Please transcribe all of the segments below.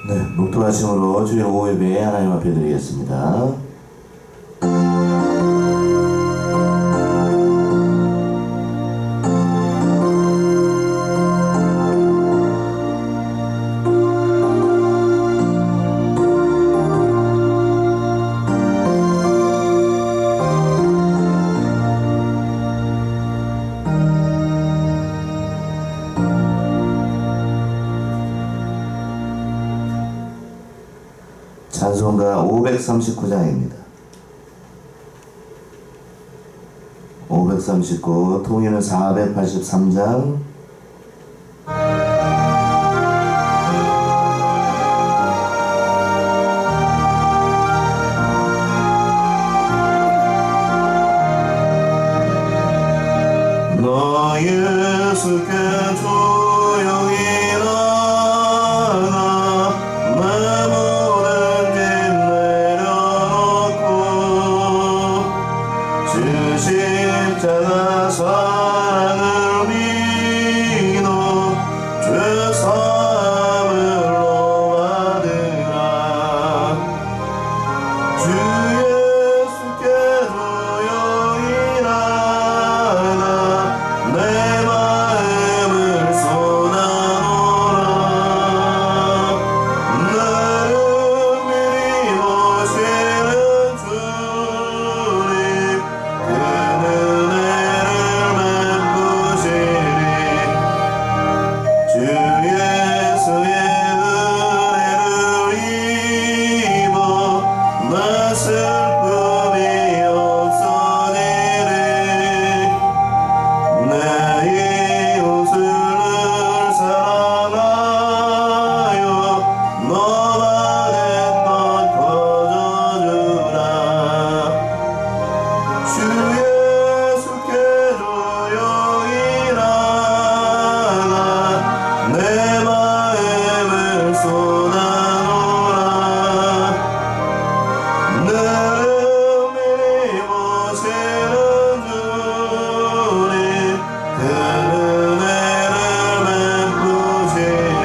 네, 묵도하심으로 주일 오후 예배 하나님 앞에 드리겠습니다. 찬송가 539장입니다. 539, 통일은 483장. 너 예수께 조용히 나가 내 모든 짐 내려놓고 주 십자가 사랑을 믿어 죄 사함을로 받으라. 주 예수께 조용히 나가 내 마음을 쏟아놓으라. 나를 미리 보시는 주님 그 은혜를 베푸시리. 주 예수의 은혜를 입어 내 슬픔이 없어지리. 내 이웃을 사랑하여 너만 했던 거저주라. 주 예수께 조용히 나가 내 마음을 쏟아놓으라. 나를 미리 보시는 주님 그 은혜를 베푸시리.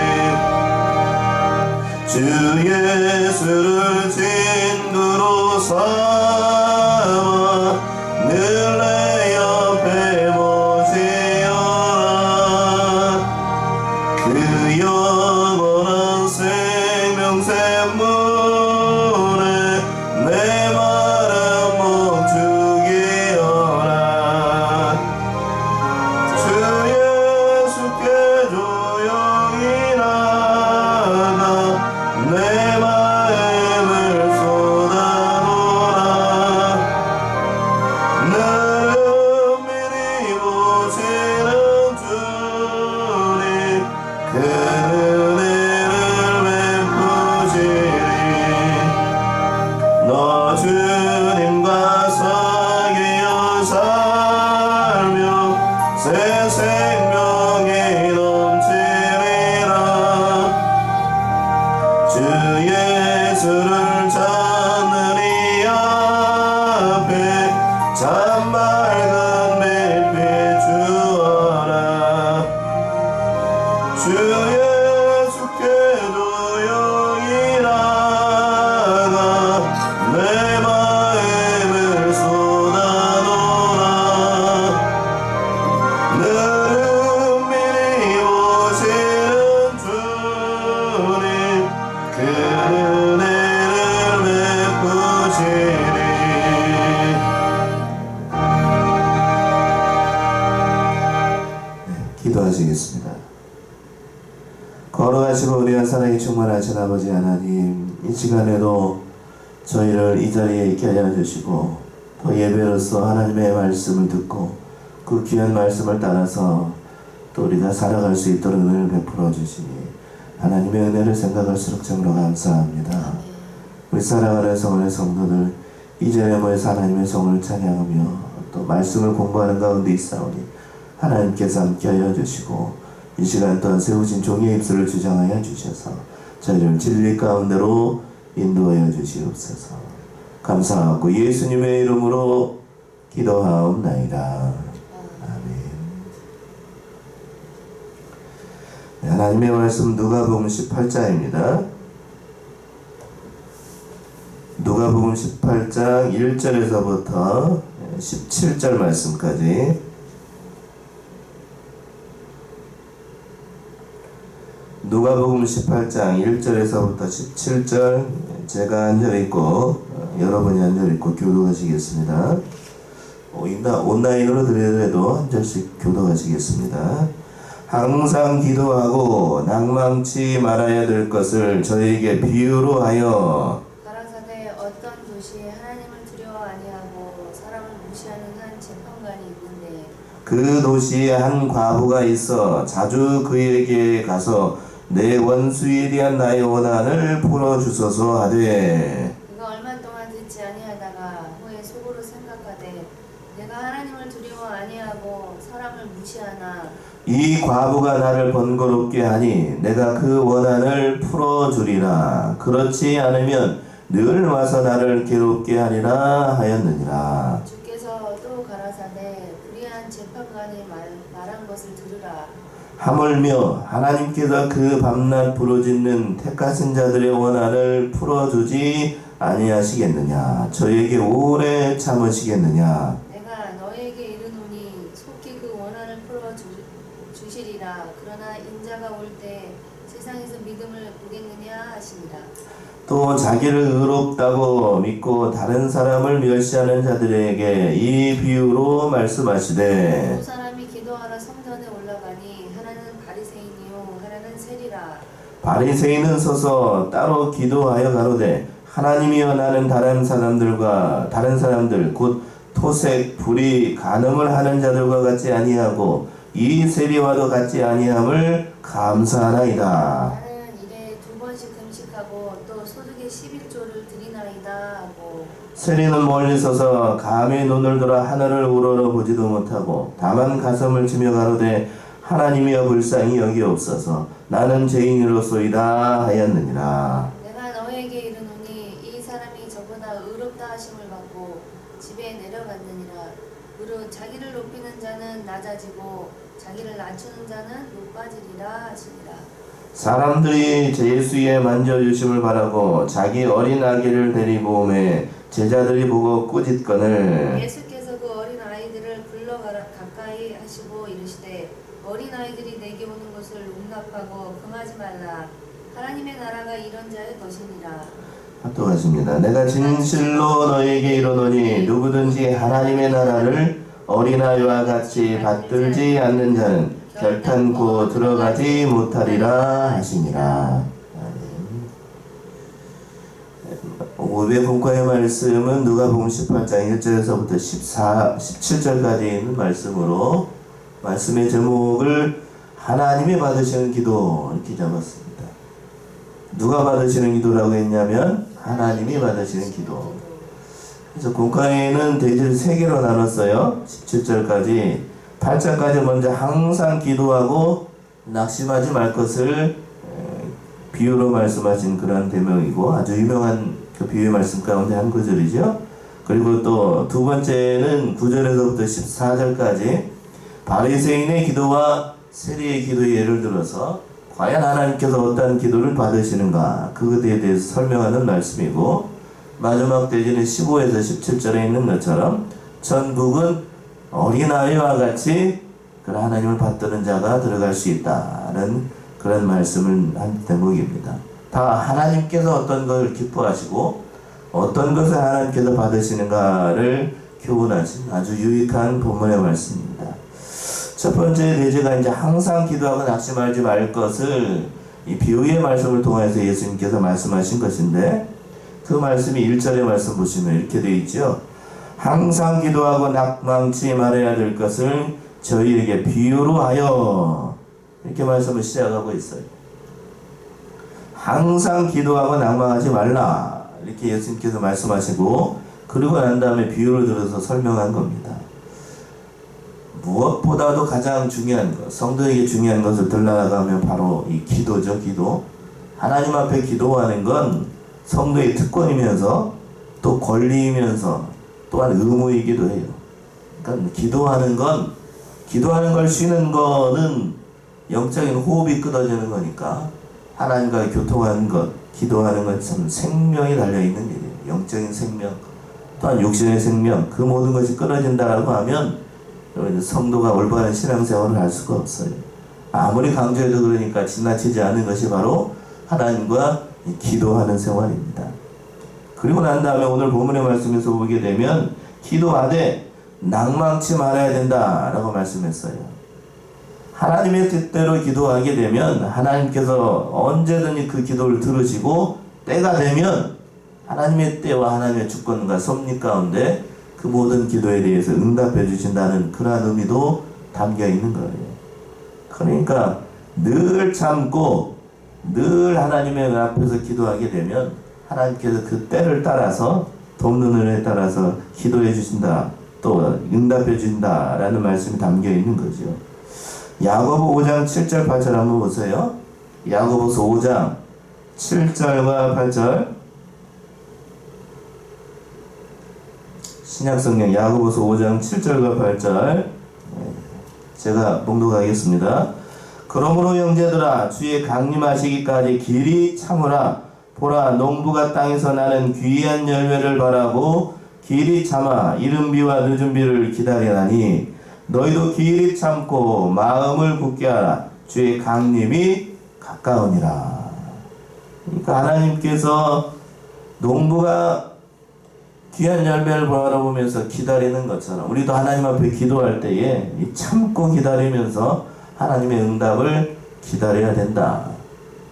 주 예수를 친구로 삼아 늘 내 옆에 모시어라. 그 영원한 생명샘물에 내 마른 몸 죽이어라. 주 예수께 조용히 나가 내 마음을 쏟아놓으라. 나를 미리 보시는 주님 그 은혜를 베푸시리. 너 주님과 사귀어 살며 새 생명이 넘치리라. 주 예수를 찾는 이 앞에 참 맑은 빛 비추어라. 주 예수께 조용히 나가 내 마음을 쏟아놓으라. 나를 미리 보시는 주님 그 은혜를 베푸시리. 기도하시겠습니다. 걸어가시고 은혜와 사랑이 충만하신 아버지 하나님, 이 시간에도 저희를 이 자리에 있게 하여 주시고 또 예배로서 하나님의 말씀을 듣고 그 귀한 말씀을 따라서 또 우리가 살아갈 수 있도록 은혜를 베풀어 주시니 하나님의 은혜를 생각할수록 참으로 감사합니다. 우리 사랑하는 성원의 성도들 이 자리에 모여서 하나님의 성을 찬양하며 또 말씀을 공부하는 가운데 있사오니 하나님께서 함께 하여 주시고 이 시간 또한 세우신 종의 입술을 주장하여 주셔서 저희를 진리 가운데로 인도하여 주시옵소서. 감사하고 예수님의 이름으로 기도하옵나이다. 아멘. 네, 하나님의 말씀 누가복음 18장입니다. 누가복음 18장 1절에서부터 17절 말씀까지. 누가복음 18장 1절에서부터 17절 제가 앉아 있고 여러분이 앉아 있고 교도하시겠습니다. 온라인으로 드리더라도 한 절씩 교도하시겠습니다. 항상 기도하고 낭망치 말아야 될 것을 저에게 비유로 하여 가라사대 어떤 도시에 하나님을 두려워 아니하고 사람을 무시하는 한 재판관이 있는데 그 도시에 한 과부가 있어 자주 그에게 가서 내 원수에 대한 나의 원한을 풀어주소서 하되 그가 얼마 동안 듣지 아니하다가 후에 속으로 생각하되 내가 하나님을 두려워 아니하고 사람을 무시하나 이 과부가 나를 번거롭게 하니 내가 그 원한을 풀어주리라. 그렇지 않으면 늘 와서 나를 괴롭게 하리라 하였느니라. 주께서 또 가라사대 불의한 재판관이 말한 것을 들으라. 하물며 하나님께서 그 밤낮 부르짖는 택하신 자들의 원한을 풀어주지 아니하시겠느냐. 저에게 오래 참으시겠느냐. 내가 너에게 이르노니 속히 그 원한을 풀어주시리라. 그러나 인자가 올 때 세상에서 믿음을 보겠느냐 하시니라. 또 자기를 의롭다고 믿고 다른 사람을 멸시하는 자들에게 이 비유로 말씀하시되 두 사람이 기도하러 성전에 올라가니 하나는 바리새인이요 하나는 세리라. 바리새인은 서서 따로 기도하여 가로되 하나님이여 나는 다른 사람들 곧 토색, 불의, 간음을 하는 자들과 같지 아니하고 이 세리와도 같지 아니함을 감사하나이다. 나는 일에 2번씩 금식하고 또 소득의 11조를 드리나이다 하고 세리는 멀리 서서 감히 눈을 들어 하늘을 우러러 보지도 못하고 다만 가슴을 치며 가로되 하나님이여 불쌍히 여기옵소서 나는 죄인으로소이다 하였느니라. 내가 너에게 이르노니 이 사람이 저보다 의롭다 하심을 받고 집에 내려갔느니라. 무릇 자기를 높이는 자는 낮아지고 자기를 낮추는 자는 높아지리라 하시니라. 사람들이 예수의 만져주심을 바라고 자기 어린 아기를 데리고 오매 제자들이 보고 꾸짖거늘 예수께서 그 어린 아이들을 불러 가까이 하시고 이르시되 어린 아이들이 내게 오는 것을 용납하고 금하지 말라. 하나님의 나라가 이런 자의 것이니라. 합독하십니다. 내가 진실로 너에게 이르노니 누구든지 하나님의 나라를 어린아이와 같이 받들지 않는 자는 결탄코 들어가지 못하리라 하시니라. 오후의 본과의 말씀은 누가복음 18장 1절에서부터 17절까지 있는 말씀으로 말씀의 제목을 하나님이 받으시는 기도 이렇게 잡았습니다. 누가 받으시는 기도라고 했냐면 하나님이 받으시는 기도. 그래서 본과에는 대지를 3개로 나눴어요. 17절까지 8절까지 먼저 항상 기도하고 낙심하지 말 것을 비유로 말씀하신 그런 대명이고 아주 유명한 그 비유의 말씀 가운데 한 구절이죠. 그리고 또 두 번째는 9절에서부터 14절까지 바리새인의 기도와 세리의 기도의 예를 들어서 과연 하나님께서 어떠한 기도를 받으시는가 그것에 대해서 설명하는 말씀이고 마지막 대지는 15에서 17절에 있는 것처럼 천국은 어린아이와 같이 그런 하나님을 받드는 자가 들어갈 수 있다는 그런 말씀을 한 대목입니다. 다 하나님께서 어떤 것을 기뻐하시고 어떤 것을 하나님께서 받으시는가를 교훈하신 아주 유익한 본문의 말씀입니다. 첫 번째 대제가 이제 항상 기도하고 낙심하지 말 것을 이 비유의 말씀을 통해서 예수님께서 말씀하신 것인데 그 말씀이 1절의 말씀 보시면 이렇게 되어 있죠. 항상 기도하고 낙망치 말아야 될 것을 저희에게 비유로 하여 이렇게 말씀을 시작하고 있어요. 항상 기도하고 낙망하지 말라 이렇게 예수님께서 말씀하시고 그리고 난 다음에 비유를 들어서 설명한 겁니다. 무엇보다도 가장 중요한 것, 성도에게 중요한 것을 들러나가면 바로 이 기도죠. 기도. 하나님 앞에 기도하는 건 성도의 특권이면서 또 권리이면서 또한 의무이기도 해요. 그러니까 기도하는 걸 쉬는 거는 영적인 호흡이 끊어지는 거니까 하나님과 교통하는 것, 기도하는 건 참 생명이 달려있는 일이에요. 영적인 생명, 또한 육신의 생명, 그 모든 것이 끊어진다라고 하면 여러분 성도가 올바른 신앙생활을 할 수가 없어요. 아무리 강조해도 그러니까 지나치지 않은 것이 바로 하나님과 기도하는 생활입니다. 그리고 난 다음에 오늘 본문의 말씀에서 보게 되면 기도하되 낭망치 말아야 된다라고 말씀했어요. 하나님의 뜻대로 기도하게 되면 하나님께서 언제든지 그 기도를 들으시고 때가 되면 하나님의 때와 하나님의 주권과 섭리 가운데 그 모든 기도에 대해서 응답해 주신다는 그러한 의미도 담겨 있는 거예요. 그러니까 늘 참고 늘 하나님의 앞에서 기도하게 되면 하나님께서 그 때를 따라서 돕는 은혜에 따라서 기도해 주신다, 또 응답해 주신다라는 말씀이 담겨 있는 거죠. 야고보 5장 7절 8절 한번 보세요. 야고보서 5장 7절과 8절 신약성경 야고보서 5장 7절과 8절 제가 봉독하겠습니다. 그러므로 형제들아 주의 강림하시기까지 길이 참으라. 보라 농부가 땅에서 나는 귀한 열매를 바라고 길이 참아 이른 비와 늦은 비를 기다리나니 너희도 길이 참고 마음을 굳게 하라. 주의 강림이 가까우니라. 그러니까 하나님께서 농부가 귀한 열매를 바라보면서 기다리는 것처럼 우리도 하나님 앞에 기도할 때에 참고 기다리면서 하나님의 응답을 기다려야 된다.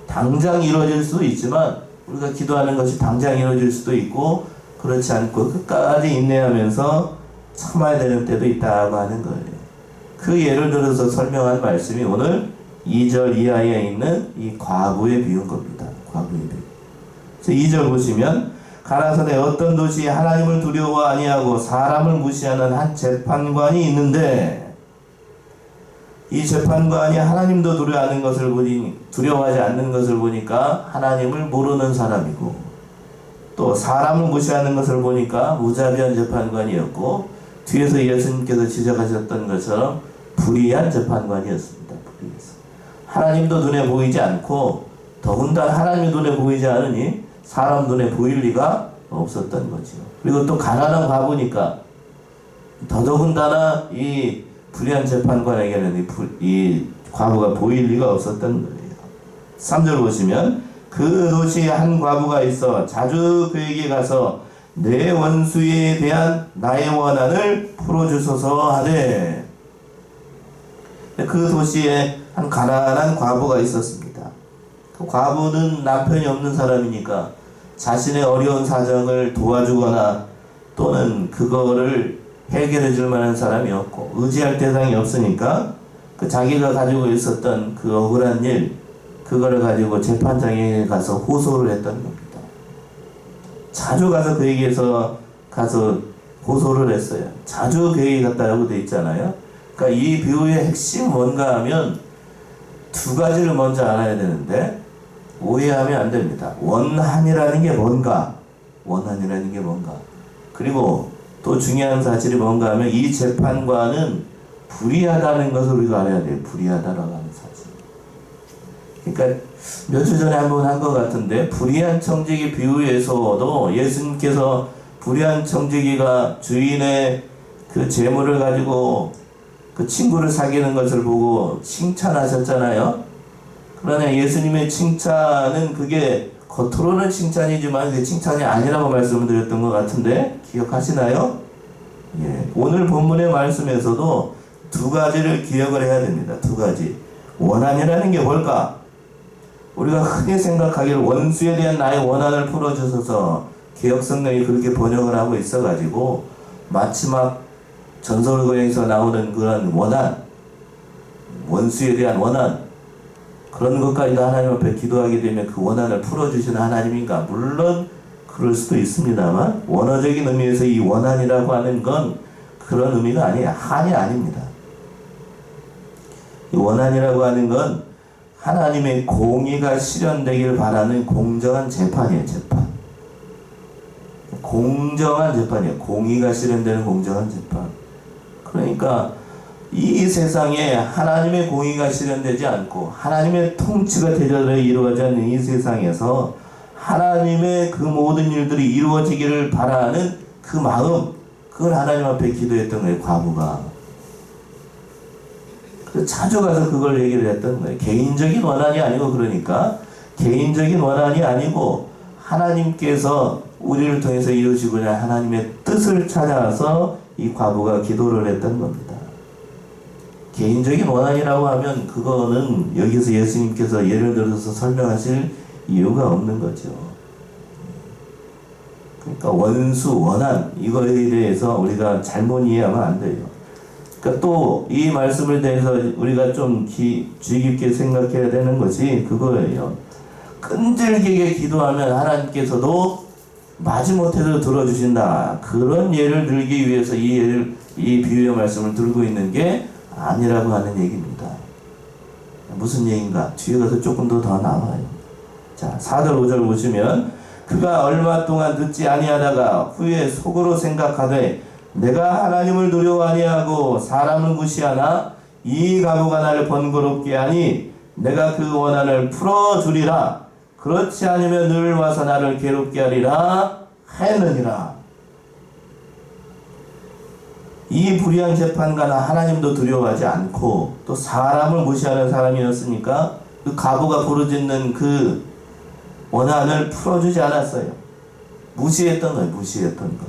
당장 이루어질 수도 있지만 우리가 기도하는 것이 당장 이루어질 수도 있고 그렇지 않고 끝까지 인내하면서 참아야 되는 때도 있다고 하는 거예요. 그 예를 들어서 설명한 말씀이 오늘 2절 이하에 있는 이 과부에 비운 겁니다. 과부에 비유. 2절 보시면 가나선에 어떤 도시에 하나님을 두려워 아니하고 사람을 무시하는 한 재판관이 있는데 이 재판관이 하나님도 두려워하지 않는 것을 보니까 하나님을 모르는 사람이고 또 사람을 무시하는 것을 보니까 무자비한 재판관이었고 뒤에서 예수님께서 지적하셨던 것처럼 불의한 재판관이었습니다. 불의해서 하나님도 눈에 보이지 않고 더군다나 하나님의 눈에 보이지 않으니 사람 눈에 보일 리가 없었던 거죠. 그리고 또 가난한 과부니까 더더군다나 이 불의한 재판관에게는 이 과부가 보일 리가 없었던 거예요. 3절 보시면 그 도시에 한 과부가 있어 자주 그에게 가서 내 원수에 대한 나의 원한을 풀어주소서 하되 그 도시에 한 가난한 과부가 있었습니다. 그 과부는 남편이 없는 사람이니까 자신의 어려운 사정을 도와주거나 또는 그거를 해결해 줄 만한 사람이 없고 의지할 대상이 없으니까 그 자기가 가지고 있었던 그 억울한 일 그거를 가지고 재판장에 가서 호소를 했던 겁니다. 자주 가서 그에게서 가서 호소를 했어요. 자주 그에게 갔다라고 돼 있잖아요. 그러니까 이 비유의 핵심 뭔가 하면 두 가지를 먼저 알아야 되는데 오해하면 안 됩니다. 원한이라는 게 뭔가, 원한이라는 게 뭔가. 그리고 또 중요한 사실이 뭔가 하면 이 재판관은 불의하다는 것을 우리가 알아야 돼요. 불의하다라고 하는 사실. 그러니까 몇 주 전에 한번 한 것 같은데 불의한 청지기 비유에서도 예수님께서 불의한 청지기가 주인의 그 재물을 가지고 그 친구를 사귀는 것을 보고 칭찬하셨잖아요. 그러나 예수님의 칭찬은 그게 겉으로는 칭찬이지만 그게 칭찬이 아니라고 말씀을 드렸던 것 같은데 기억하시나요? 예. 오늘 본문의 말씀에서도 두 가지를 기억을 해야 됩니다. 두 가지. 원한이라는 게 뭘까? 우리가 흔히 생각하기를 원수에 대한 나의 원한을 풀어주셔서 개혁성경이 그렇게 번역을 하고 있어가지고 마치 막 전설고에서 나오는 그런 원한, 원수에 대한 원한 그런 것까지도 하나님 앞에 기도하게 되면 그 원한을 풀어주시는 하나님인가? 물론 그럴 수도 있습니다만 원어적인 의미에서 이 원한이라고 하는 건 그런 의미가 아니에요. 한이 아닙니다. 이 원한이라고 하는 건 하나님의 공의가 실현되길 바라는 공정한 재판이에요. 재판. 공정한 재판이에요. 공의가 실현되는 공정한 재판. 그러니까 이 세상에 하나님의 공의가 실현되지 않고 하나님의 통치가 대절로 이루어지는 이 세상에서 하나님의 그 모든 일들이 이루어지기를 바라는 그 마음, 그걸 하나님 앞에 기도했던 거예요, 과부가. 그래서 자주 가서 그걸 얘기를 했던 거예요. 개인적인 원한이 아니고, 그러니까 개인적인 원한이 아니고 하나님께서 우리를 통해서 이루시고자 하나님의 뜻을 찾아서 이 과부가 기도를 했던 겁니다. 개인적인 원한이라고 하면 그거는 여기서 예수님께서 예를 들어서 설명하실 이유가 없는 거죠. 그러니까 원수, 원한, 이거에 대해서 우리가 잘못 이해하면 안 돼요. 그러니까 또 이 말씀에 대해서 우리가 좀 주의 깊게 생각해야 되는 것이 그거예요. 끈질기게 기도하면 하나님께서도 마지못해도 들어주신다. 그런 예를 들기 위해서 이 비유의 말씀을 들고 있는 게 아니라고 하는 얘기입니다. 무슨 얘기인가? 뒤에 가서 조금 더 나와요. 자, 4절 5절 보시면 그가 얼마 동안 듣지 아니하다가 후에 속으로 생각하되 내가 하나님을 두려워 아니하고 사람을 무시하나 이 과부가 나를 번거롭게 하니 내가 그 원한을 풀어주리라. 그렇지 않으면 늘 와서 나를 괴롭게 하리라 하였느니라. 이 불의한 재판관은 하나님도 두려워하지 않고 또 사람을 무시하는 사람이었으니까 그 과부가 부르짖는 그 원한을 풀어주지 않았어요. 무시했던 거예요. 무시했던 거.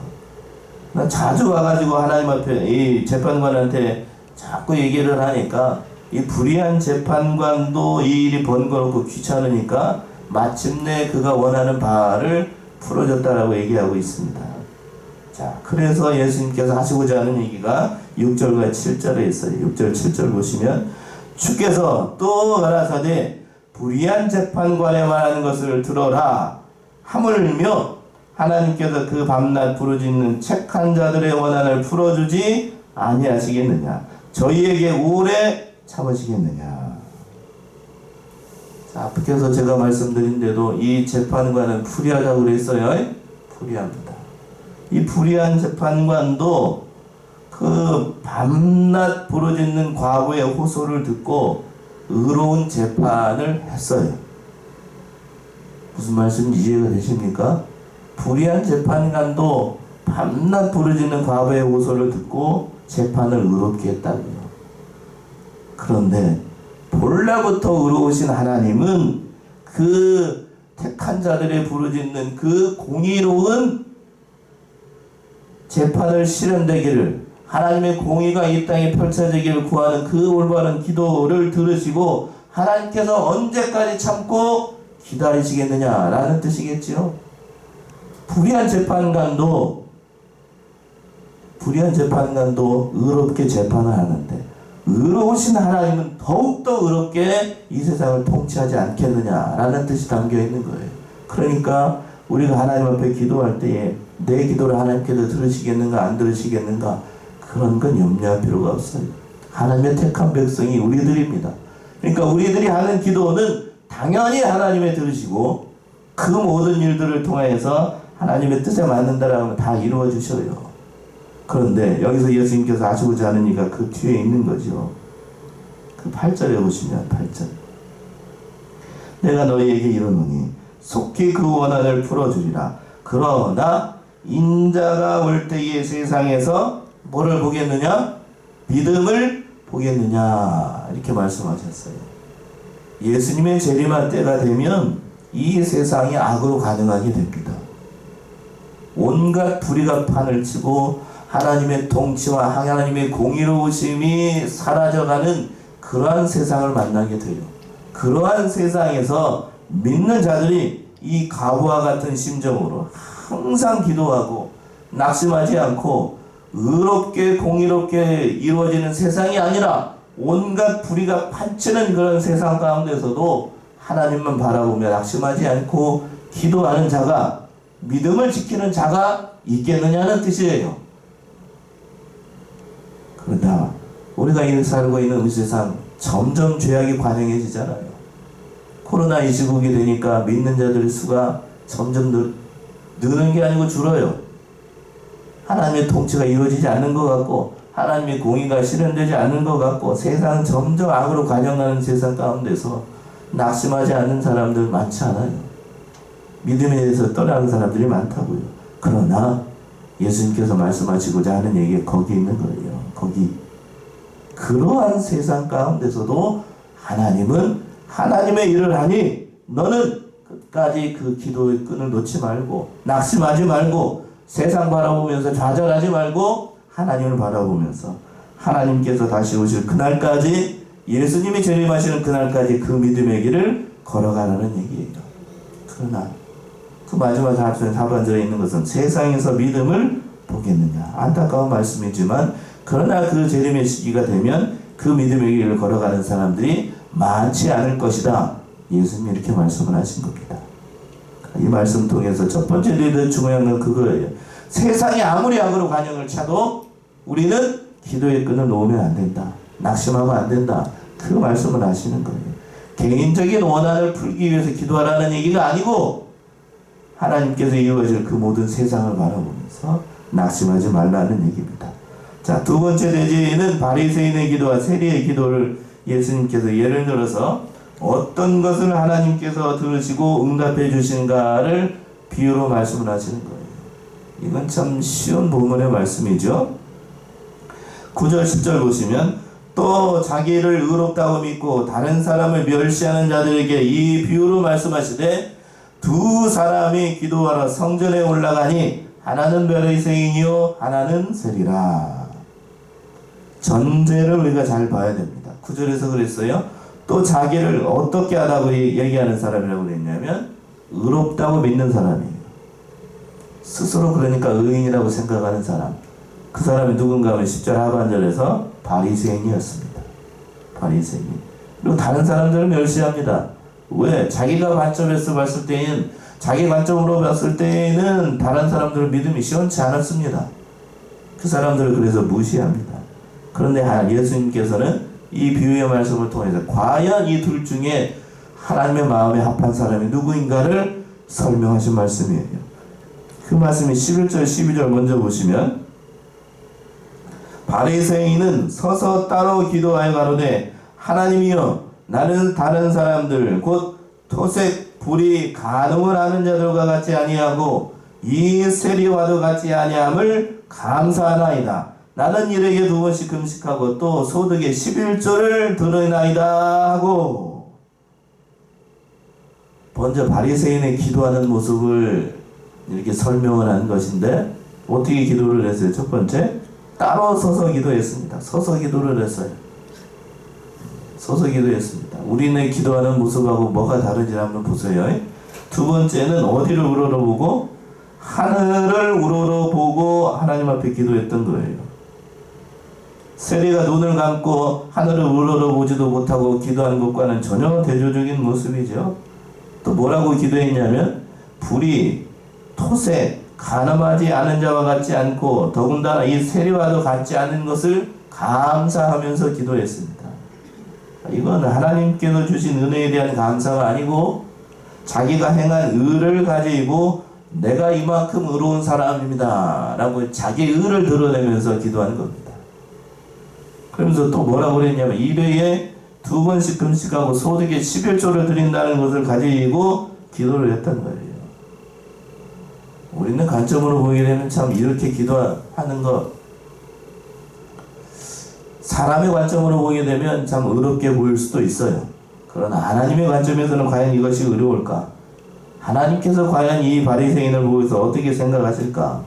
난 자주 와가지고 하나님 앞에 이 재판관한테 자꾸 얘기를 하니까 이 불의한 재판관도 이 일이 번거롭고 귀찮으니까 마침내 그가 원하는 바를 풀어줬다라고 얘기하고 있습니다. 자, 그래서 예수님께서 하시고자 하는 얘기가 6절과 7절에 있어요. 6절 7절 보시면 주께서 또 가라사대 불의한 재판관에 말하는 것을 들어라. 하물며 하나님께서 그 밤낮 부르짖는 착한 자들의 원한을 풀어주지 아니하시겠느냐. 저희에게 오래 참으시겠느냐. 자, 앞에서 제가 말씀드린 대로 이 재판관은 불의하다고 그랬어요. 불의합니다. 이 불의한 재판관도 그 밤낮 부르짖는 과부의 호소를 듣고 의로운 재판을 했어요. 무슨 말씀인지 이해가 되십니까? 불의한 재판관도 밤낮 부르짖는 과부의 호소를 듣고 재판을 의롭게 했다고요. 그런데 본래부터 의로우신 하나님은 그 택한 자들의 부르짖는 그 공의로운 재판을 실현되기를, 하나님의 공의가 이 땅에 펼쳐지기를 구하는 그 올바른 기도를 들으시고 하나님께서 언제까지 참고 기다리시겠느냐라는 뜻이겠지요. 불의한 재판관도 의롭게 재판을 하는데 의로우신 하나님은 더욱더 의롭게 이 세상을 통치하지 않겠느냐라는 뜻이 담겨 있는 거예요. 그러니까 우리가 하나님 앞에 기도할 때에 내 기도를 하나님께서 들으시겠는가 안 들으시겠는가 그런 건 염려할 필요가 없어요. 하나님의 택한 백성이 우리들입니다. 그러니까 우리들이 하는 기도는 당연히 하나님의 들으시고 그 모든 일들을 통해서 하나님의 뜻에 맞는다라면 다 이루어 주셔요. 그런데 여기서 예수님께서 하시고자 하는 이가 그 뒤에 있는 거죠. 그 8절에 보시면 8절. 내가 너희에게 이르노니 속히 그 원한을 풀어주리라. 그러나 인자가 올 때에 세상에서 뭐를 보겠느냐? 믿음을 보겠느냐? 이렇게 말씀하셨어요. 예수님의 재림할 때가 되면 이 세상이 악으로 가능하게 됩니다. 온갖 불의가 판을 치고 하나님의 통치와 하나님의 공의로우심이 사라져가는 그러한 세상을 만나게 돼요. 그러한 세상에서 믿는 자들이 이 과부와 같은 심정으로 항상 기도하고 낙심하지 않고 의롭게 공의롭게 이루어지는 세상이 아니라 온갖 불의가 판치는 그런 세상 가운데서도 하나님만 바라보며 낙심하지 않고 기도하는 자가, 믿음을 지키는 자가 있겠느냐는 뜻이에요. 그러나 우리가 살고 있는 이 세상 점점 죄악이 관영해지잖아요. 코로나 이 시국이 되니까 믿는 자들의 수가 점점 느는 게 아니고 줄어요. 하나님의 통치가 이루어지지 않는 것 같고 하나님의 공의가 실현되지 않는 것 같고 세상은 점점 악으로 관영하는 세상 가운데서 낙심하지 않는 사람들 많지 않아요. 믿음에 대해서 떠나는 사람들이 많다고요. 그러나 예수님께서 말씀하시고자 하는 얘기가 거기 있는 거예요. 거기. 그러한 세상 가운데서도 하나님은 하나님의 일을 하니 너는 끝까지 그 기도의 끈을 놓지 말고 낙심하지 말고 세상 바라보면서 좌절하지 말고 하나님을 바라보면서 하나님께서 다시 오실 그날까지 예수님이 재림하시는 그날까지 그 믿음의 길을 걸어가라는 얘기예요. 그러나 그 마지막 하반절에 있는 것은 세상에서 믿음을 보겠느냐. 안타까운 말씀이지만 그러나 그 재림의 시기가 되면 그 믿음의 길을 걸어가는 사람들이 많지 않을 것이다. 예수님이 이렇게 말씀을 하신 겁니다. 이 말씀 통해서 첫 번째 리더 중요한 건 그거예요. 세상이 아무리 악으로 관영을 차도 우리는 기도의 끈을 놓으면 안 된다. 낙심하면 안 된다. 그 말씀을 하시는 거예요. 개인적인 원한을 풀기 위해서 기도하라는 얘기가 아니고 하나님께서 이루어질 그 모든 세상을 바라보면서 낙심하지 말라는 얘기입니다. 자, 두 번째 대제는 바리새인의 기도와 세리의 기도를 예수님께서 예를 들어서 어떤 것을 하나님께서 들으시고 응답해 주신가를 비유로 말씀을 하시는 거예요. 이건 참 쉬운 본문의 말씀이죠. 9절 10절 보시면 또 자기를 의롭다고 믿고 다른 사람을 멸시하는 자들에게 이 비유로 말씀하시되 두 사람이 기도하러 성전에 올라가니 하나는 바리새인이요 하나는 세리라. 전제를 우리가 잘 봐야 됩니다. 9절에서 그랬어요. 또 자기를 어떻게 하다고 얘기하는 사람이라고 그랬냐면 의롭다고 믿는 사람이에요. 스스로 그러니까 의인이라고 생각하는 사람. 그 사람이 누군가 하면 10절 하반절에서 바리새인이었습니다. 바리새인. 그리고 다른 사람들을 멸시합니다. 왜? 자기가 관점에서 봤을 때는 자기 관점으로 봤을 때는 다른 사람들의 믿음이 시원치 않았습니다. 그 사람들을 그래서 무시합니다. 그런데 예수님께서는 이 비유의 말씀을 통해서 과연 이 둘 중에 하나님의 마음에 합한 사람이 누구인가를 설명하신 말씀이에요. 그 말씀이 11절 12절 먼저 보시면 바리새인은 서서 따로 기도하여 가로되 하나님이여 나는 다른 사람들 곧 토색 불이 간음을 하는 자들과 같이 아니하고 이 세리와도 같이 아니함을 감사하나이다. 나는 일에게 2번씩 금식하고 또 소득의 11조를 드리나이다 하고 먼저 바리새인의 기도하는 모습을 이렇게 설명을 하는 것인데 어떻게 기도를 했어요? 첫 번째 따로 서서 기도했습니다. 서서 기도를 했어요. 서서 기도했습니다. 우리는 기도하는 모습하고 뭐가 다른지 한번 보세요. 두 번째는 어디를 우러러보고 하늘을 우러러보고 하나님 앞에 기도했던 거예요. 세리가 눈을 감고 하늘을 우러러보지도 못하고 기도하는 것과는 전혀 대조적인 모습이죠. 또 뭐라고 기도했냐면 불이 토색 간음하지 않은 자와 같지 않고 더군다나 이 세리와도 같지 않은 것을 감사하면서 기도했습니다. 이건 하나님께서 주신 은혜에 대한 감사가 아니고 자기가 행한 의를 가지고 내가 이만큼 의로운 사람입니다 라고 자기 의를 드러내면서 기도하는 겁니다. 그러면서 또 뭐라고 그랬냐면 1회에 2번씩 금식하고 소득의 11조를 드린다는 것을 가지고 기도를 했던 거예요. 우리는 관점으로 보게 되면 참 이렇게 기도하는 것 사람의 관점으로 보게 되면 참 의롭게 보일 수도 있어요. 그러나 하나님의 관점에서는 과연 이것이 의로울까? 하나님께서 과연 이 바리새인을 보면서 어떻게 생각하실까?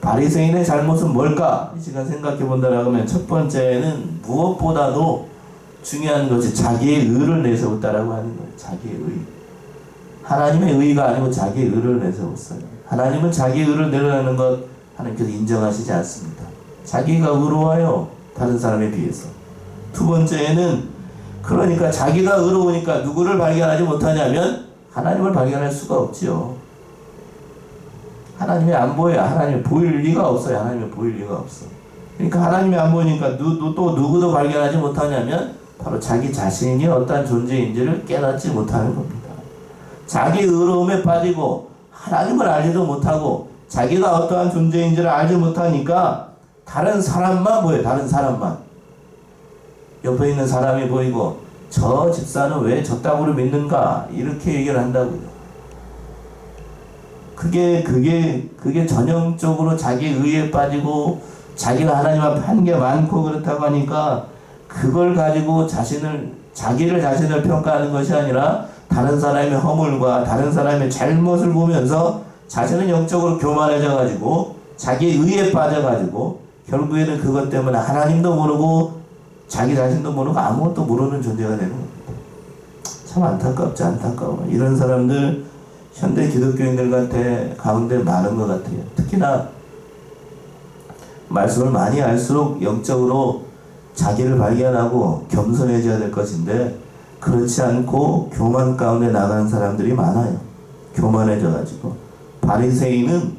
바리새인의 잘못은 뭘까? 이 시간 생각해 본다라고 하면 첫 번째는 무엇보다도 중요한 것이 자기의 의를 내세웠다라고 하는 거예요. 자기의 의. 하나님의 의가 아니고 자기의 의를 내세웠어요. 하나님은 자기의 의를 내려놓는 것 하나님께서 인정하시지 않습니다. 자기가 의로워요. 다른 사람에 비해서. 두 번째는 그러니까 자기가 의로우니까 누구를 발견하지 못하냐면 하나님을 발견할 수가 없지요. 하나님이 안 보여요. 하나님이 보일 리가 없어요. 하나님이 보일 리가 없어. 그러니까 하나님이 안 보이니까 또 누구도 발견하지 못하냐면 바로 자기 자신이 어떠한 존재인지를 깨닫지 못하는 겁니다. 자기 의로움에 빠지고 하나님을 알지도 못하고 자기가 어떠한 존재인지를 알지 못하니까 다른 사람만 보여요. 다른 사람만. 옆에 있는 사람이 보이고 저 집사는 왜 저 땅으로 믿는가 이렇게 얘기를 한다고요. 그게 전형적으로 자기 의에 빠지고 자기가 하나님 앞에 한 게 많고 그렇다고 하니까 그걸 가지고 자신을 평가하는 것이 아니라 다른 사람의 허물과 다른 사람의 잘못을 보면서 자신은 영적으로 교만해져 가지고 자기 의에 빠져 가지고 결국에는 그것 때문에 하나님도 모르고 자기 자신도 모르고 아무것도 모르는 존재가 되는 겁니다. 참 안타깝지, 안타까워. 이런 사람들 현대 기독교인들 가운데 많은 것 같아요. 특히나 말씀을 많이 알수록 영적으로 자기를 발견하고 겸손해져야 될 것인데 그렇지 않고 교만 가운데 나가는 사람들이 많아요. 교만해져 가지고. 바리새인은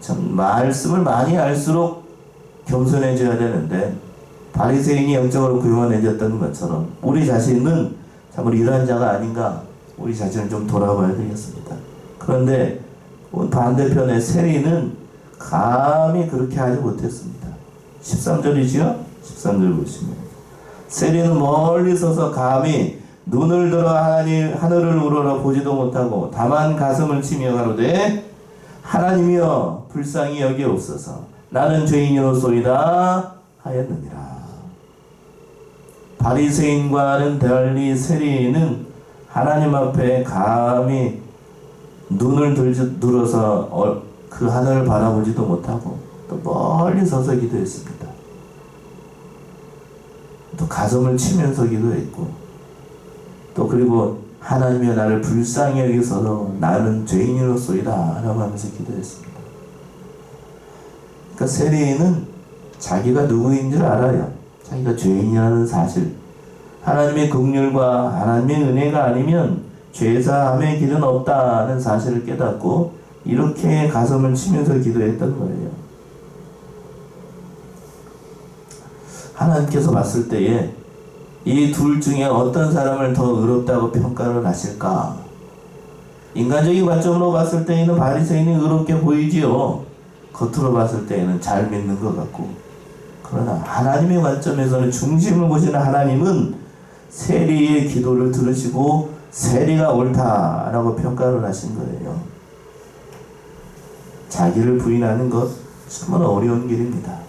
참 말씀을 많이 알수록 겸손해져야 되는데 바리새인이 영적으로 교만해졌던 것처럼 우리 자신은 참으로 이러한 자가 아닌가, 우리 자신을 좀 돌아봐야 되겠습니다. 그런데 반대편의 세리는 감히 그렇게 하지 못했습니다. 13절이지요? 13절 보시면 세리는 멀리 서서 감히 눈을 들어 하늘을 우러러 보지도 못하고 다만 가슴을 치며 가로되 하나님이여 불쌍히 여기옵소서 나는 죄인이로소이다 하였느니라. 바리새인과는 달리 세리는 하나님 앞에 감히 눈을 들어서 그 하늘을 바라보지도 못하고 또 멀리 서서 기도했습니다. 또 가슴을 치면서 기도했고 또 그리고 하나님의 나를 불쌍히 여기소서 나는 죄인으로소이다 라고 하면서 기도했습니다. 그러니까 세리는 자기가 누구인 줄 알아요. 자기가 죄인이라는 사실, 하나님의 긍휼과 하나님의 은혜가 아니면 죄사함의 길은 없다는 사실을 깨닫고 이렇게 가슴을 치면서 기도했던 거예요. 하나님께서 봤을 때에 이 둘 중에 어떤 사람을 더 의롭다고 평가를 하실까? 인간적인 관점으로 봤을 때에는 바리새인이 의롭게 보이지요. 겉으로 봤을 때에는 잘 믿는 것 같고. 그러나 하나님의 관점에서는 중심을 보시는 하나님은 세리의 기도를 들으시고 세리가 옳다라고 평가를 하신 거예요. 자기를 부인하는 것 정말 어려운 길입니다.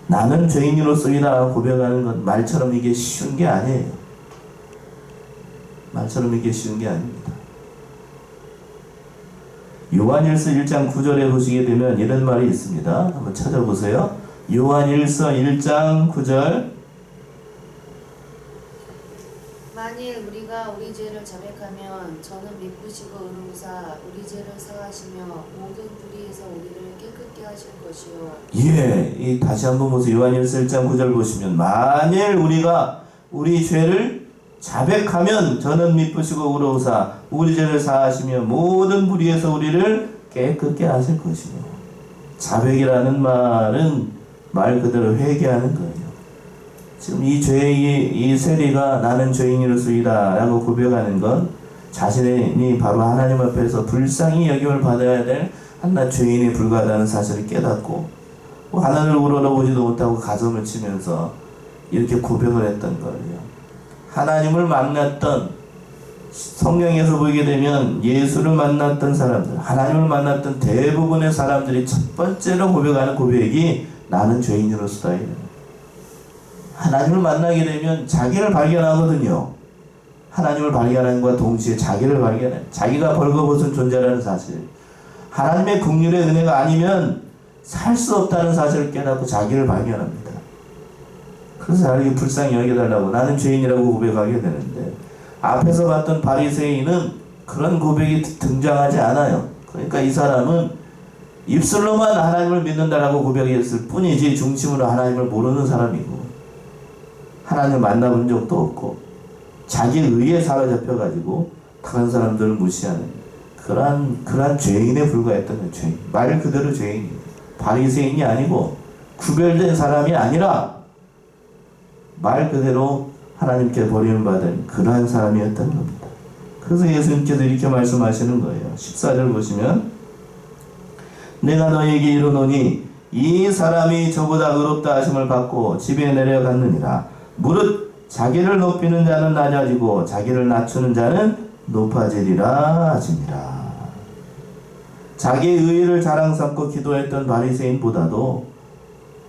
나는 죄인으로서이다 고백하는 것 말처럼 이게 쉬운 게 아니에요. 말처럼 이게 쉬운 게 아닙니다. 요한일서 1장 9절에 보시게 되면 이런 말이 있습니다. 한번 찾아보세요. 요한일서 1장 9절 만일 우리가 우리 죄를 자백하면 저는 미쁘시고 의로우사 우리 죄를 사하시며 모든 불의에서 우리를 깨끗게 하실 것이요. 예, 다시 한번 보세요. 요한일서 1장 9절 보시면 만일 우리가 우리 죄를 자백하면 저는 미쁘시고 의로우사 우리 죄를 사하시며 모든 불의에서 우리를 깨끗게 하실 것이요. 자백이라는 말은 말 그대로 회개하는 거예요. 지금 이 죄의 이 세리가 나는 죄인이로소이다 라고 고백하는 건 자신이 바로 하나님 앞에서 불쌍히 여김을 받아야 될 한낱 죄인에 불과하다는 사실을 깨닫고 하나님을 우러러보지도 못하고 가슴을 치면서 이렇게 고백을 했던 거예요. 하나님을 만났던, 성경에서 보게 되면 예수를 만났던 사람들, 하나님을 만났던 대부분의 사람들이 첫 번째로 고백하는 고백이 나는 죄인으로서다. 하나님을 만나게 되면 자기를 발견하거든요. 하나님을 발견하는과 동시에 자기를 발견해. 자기가 벌거벗은 존재라는 사실. 하나님의 긍휼의 은혜가 아니면 살 수 없다는 사실을 깨닫고 자기를 발견합니다. 그래서 자기를 불쌍히 여겨달라고 나는 죄인이라고 고백하게 되는데 앞에서 봤던 바리새인은 그런 고백이 등장하지 않아요. 그러니까 이 사람은 입술로만 하나님을 믿는다라고 고백했을 뿐이지 중심으로 하나님을 모르는 사람이고 하나님을 만나본 적도 없고 자기 의에 사로잡혀가지고 다른 사람들을 무시하는 그러한 죄인에 불과했던 거예요. 죄인. 말 그대로 죄인이에요. 바리새인이 아니고 구별된 사람이 아니라 말 그대로 하나님께 버림을 받은 그러한 사람이었던 겁니다. 그래서 예수님께서 이렇게 말씀하시는 거예요. 14절 보시면 내가 너에게 이르노니 이 사람이 저보다 의롭다 하심을 받고 집에 내려갔느니라. 무릇 자기를 높이는 자는 낮아지고 자기를 낮추는 자는 높아지리라 하시니라. 자기의 의의를 자랑 삼고 기도했던 바리새인보다도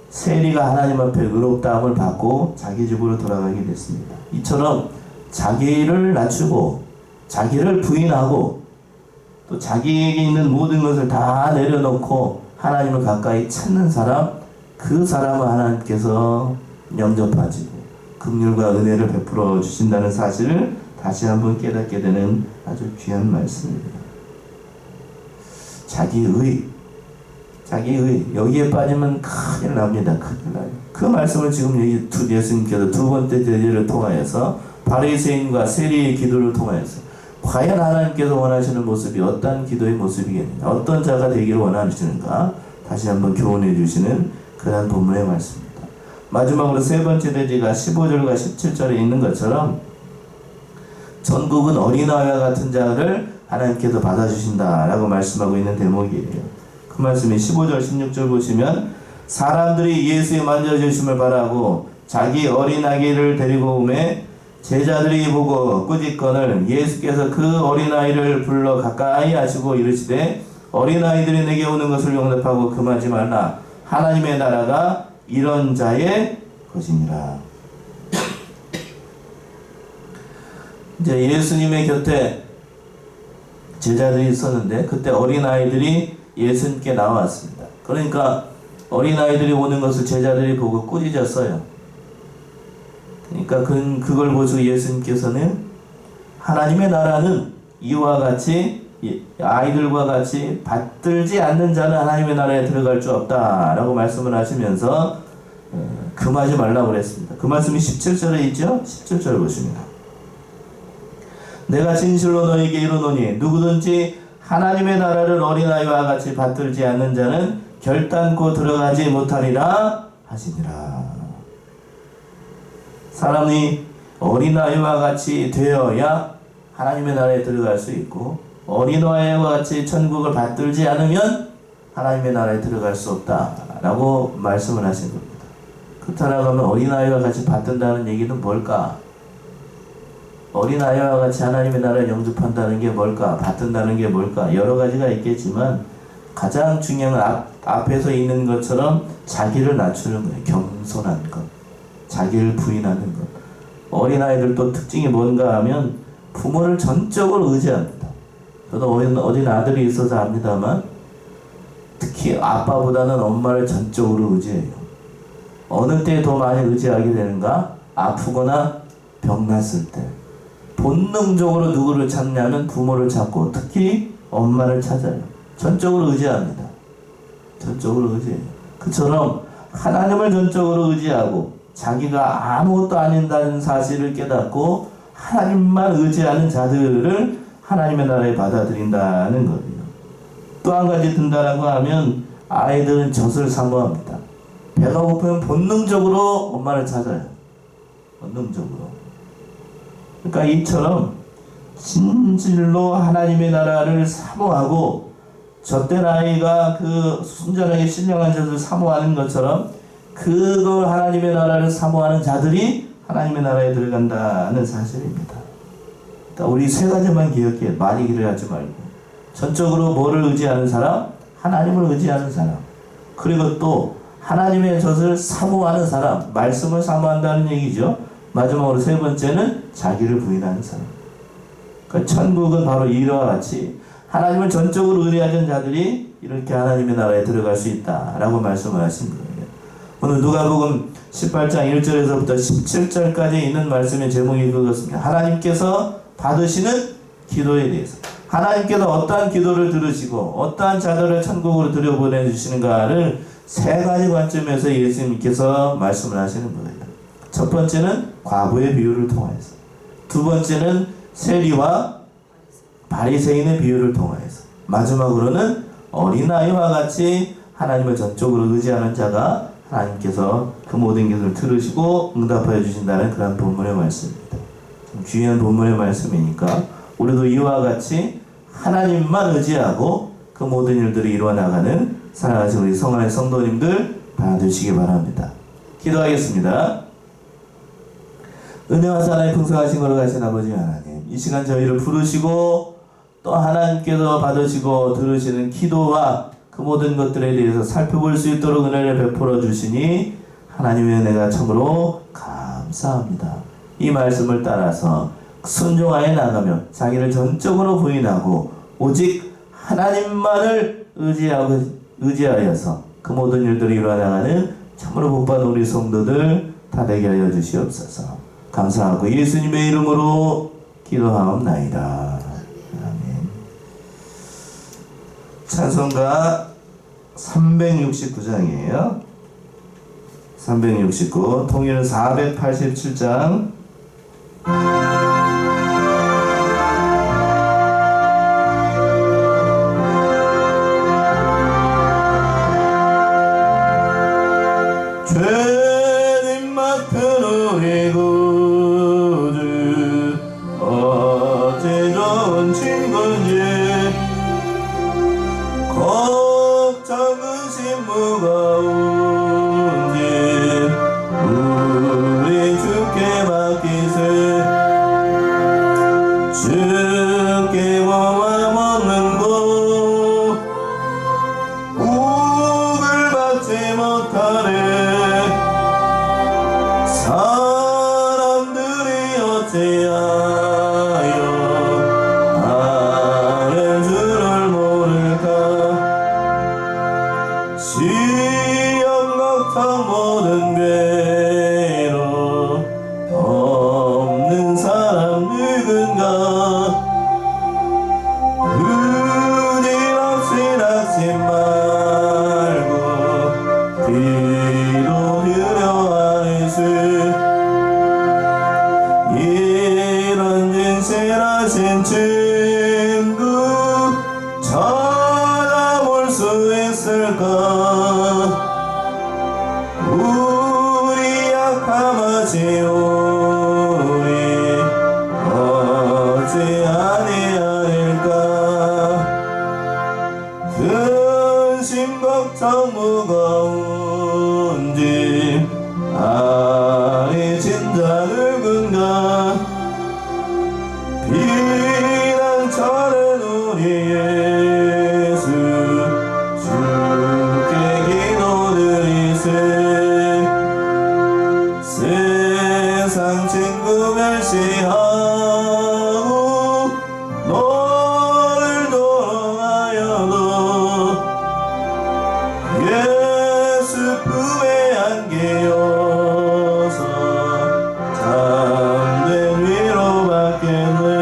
세리가 하나님 앞에 의롭다함을 받고 자기 집으로 돌아가게 됐습니다. 이처럼 자기를 낮추고 자기를 부인하고 또 자기에게 있는 모든 것을 다 내려놓고 하나님을 가까이 찾는 사람, 그 사람은 하나님께서 영접하시고 긍휼과 은혜를 베풀어 주신다는 사실을 다시 한번 깨닫게 되는 아주 귀한 말씀입니다. 자기의 여기에 빠지면 큰일 납니다. 큰일 나요. 그 말씀을 지금 예수님께서 두 번째 제지를 통하여서 바리새인과 세리의 기도를 통하여서 과연 하나님께서 원하시는 모습이 어떤 기도의 모습이겠느냐, 어떤 자가 되기를 원하시는가 다시 한번 교훈해 주시는 그러한 본문의 말씀입니다. 마지막으로 세 번째 대지가 15절과 17절에 있는 것처럼 전국은 어린아이와 같은 자를 하나님께서 받아주신다라고 말씀하고 있는 대목이에요. 그 말씀이 15절 16절 보시면 사람들이 예수의 만져주심을 바라고 자기 어린아기를 데리고 오매 제자들이 보고 꾸짖거늘 예수께서 그 어린아이를 불러 가까이 하시고 이르시되 어린아이들이 내게 오는 것을 용납하고 금하지 말라. 하나님의 나라가 이런 자의 것이니라. 이제 예수님의 곁에 제자들이 있었는데 그때 어린아이들이 예수님께 나왔습니다. 그러니까 어린아이들이 오는 것을 제자들이 보고 꾸짖었어요. 그러니까 그걸 보시고 예수님께서는 하나님의 나라는 이와 같이 아이들과 같이 받들지 않는 자는 하나님의 나라에 들어갈 수 없다라고 말씀을 하시면서 금하지 말라고 그랬습니다. 그 말씀이 17절에 있죠? 17절 보십니다. 내가 진실로 너희에게 이르노니 누구든지 하나님의 나라를 어린아이와 같이 받들지 않는 자는 결단코 들어가지 못하리라 하시니라. 사람이 어린아이와 같이 되어야 하나님의 나라에 들어갈 수 있고 어린아이와 같이 천국을 받들지 않으면 하나님의 나라에 들어갈 수 없다라고 말씀을 하신 겁니다. 그렇다고 하면 어린아이와 같이 받든다는 얘기는 뭘까? 어린아이와 같이 하나님의 나라에 영접한다는 게 뭘까? 받든다는 게 뭘까? 여러 가지가 있겠지만 가장 중요한 건 앞에서 있는 것처럼 자기를 낮추는 거예요. 겸손한 것. 자기를 부인하는 것. 어린아이들도 특징이 뭔가 하면 부모를 전적으로 의지합니다. 저도 어린 아들이 있어서 압니다만 특히 아빠보다는 엄마를 전적으로 의지해요. 어느 때 더 많이 의지하게 되는가? 아프거나 병났을 때. 본능적으로 누구를 찾냐면 부모를 찾고 특히 엄마를 찾아요. 전적으로 의지합니다. 전적으로 의지해요. 그처럼 하나님을 전적으로 의지하고 자기가 아무것도 아닌다는 사실을 깨닫고 하나님만 의지하는 자들을 하나님의 나라에 받아들인다는 거예요. 또 한 가지 든다라고 하면 아이들은 젖을 사모합니다. 배가 고프면 본능적으로 엄마를 찾아요. 본능적으로. 그러니까 이처럼 진실로 하나님의 나라를 사모하고 젖된 아이가 그 순전하게 신령한 젖을 사모하는 것처럼 그걸 하나님의 나라를 사모하는 자들이 하나님의 나라에 들어간다는 사실입니다. 그러니까 우리 세 가지만 기억해. 많이 기도하지 말고 전적으로 뭐를 의지하는 사람? 하나님을 의지하는 사람. 그리고 또 하나님의 젖을 사모하는 사람. 말씀을 사모한다는 얘기죠. 마지막으로 세 번째는 자기를 부인하는 사람. 그러니까 천국은 바로 이와 같이 하나님을 전적으로 의뢰하는 자들이 이렇게 하나님의 나라에 들어갈 수 있다라고 말씀을 하신 거예요. 오늘 누가복음 18장 1절에서부터 17절까지 있는 말씀의 제목이 그것입니다. 하나님께서 받으시는 기도에 대해서. 하나님께서 어떠한 기도를 들으시고 어떠한 자들을 천국으로 들여보내주시는가를 세 가지 관점에서 예수님께서 말씀을 하시는 거예요. 첫 번째는 과부의 비유를 통하여서, 두 번째는 세리와 바리새인의 비유를 통하여서, 마지막으로는 어린아이와 같이 하나님을 전적으로 의지하는 자가 하나님께서 그 모든 것을 들으시고 응답하여 주신다는 그런 본문의 말씀입니다. 좀 귀한 본문의 말씀이니까 우리도 이와 같이 하나님만 의지하고 그 모든 일들을 이루어 나가는 사랑하신 우리 성안의 성도님들 받아주시기 바랍니다. 기도하겠습니다. 은혜와 사랑이 풍성하신 걸로 가신 아버지 하나님, 이 시간 저희를 부르시고 또 하나님께서 받으시고 들으시는 기도와 그 모든 것들에 대해서 살펴볼 수 있도록 은혜를 베풀어 주시니 하나님의 은혜가 참으로 감사합니다. 이 말씀을 따라서 순종하여 나가며 자기를 전적으로 부인하고 오직 하나님만을 의지하여서 그 모든 일들이 일어나가는 참으로 복받은 우리 성도들 다 되게 하여 주시옵소서. 감사하고 예수님의 이름으로 기도하옵나이다. 아멘. 찬송가 369장이에요. 369, 통일은 487장. 죄님 맡은 우리 구주 어찌 좋은 친구인지 걱정 의심 무거운지 우리 주께 맡기세. 주께 모아 먹는 곳 옥을 받지 못하네. 사람들이 어찌하여 아는 줄을 모를까. 시험 걱정 모든 괴로 없는 사람 누군가. 끊임없이 낙심 말고 기도드려 하리수. 이런 진실하신 친구 찾아볼 수 있을까. 우리 약함하시오니 어찌 아니하일까. 근심 걱정 무거운지 아니 진짜 누군가. 비난처는 우리 예수 주께 기도드리세. 세상 친구 멸시하고 너를 도롱하여도 예수 품에 안기어서 참된 위로받겠네.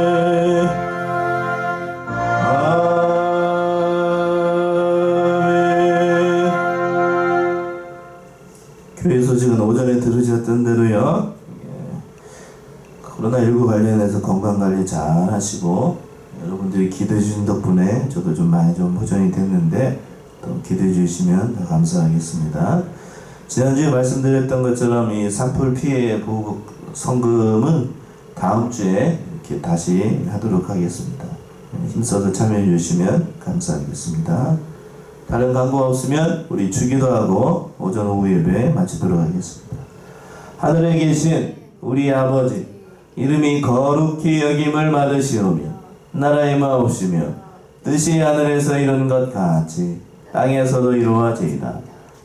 아멘. 교회 소식은 오전에 들으셨던 대로요, 코로나19 관련해서 건강관리 잘 하시고 여러분들이 기도해 주신 덕분에 저도 좀 많이 좀 호전이 됐는데 또 기도해 주시면 더 감사하겠습니다. 지난주에 말씀드렸던 것처럼 이 산불 피해 보호 성금은 다음 주에 이렇게 다시 하도록 하겠습니다. 힘써서 참여해 주시면 감사하겠습니다. 다른 광고가 없으면 우리 주기도하고 오전 오후 예배 마치도록 하겠습니다. 하늘에 계신 우리 아버지, 이름이 거룩히 여김을 받으시오며 나라의 마옵시며 뜻이 하늘에서 이룬 것 같이 땅에서도 이루어지이다.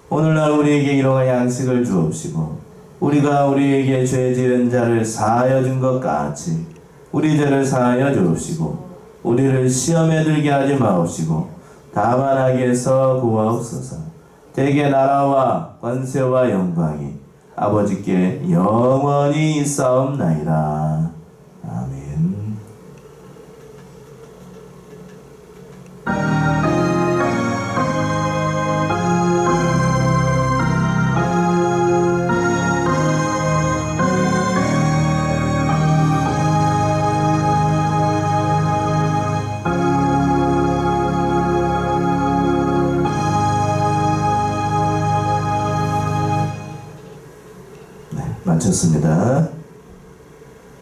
오늘날 우리에게 일용할 양식을 주옵시고 우리가 우리에게 죄 지은 자를 사하여 준 것 같이 우리 죄를 사하여 주옵시고 우리를 시험에 들게 하지 마옵시고 다만 악에서 구하옵소서. 대개 나라와 권세와 영광이 아버지께 영원히 있사옵나이다. 아멘. 마쳤습니다.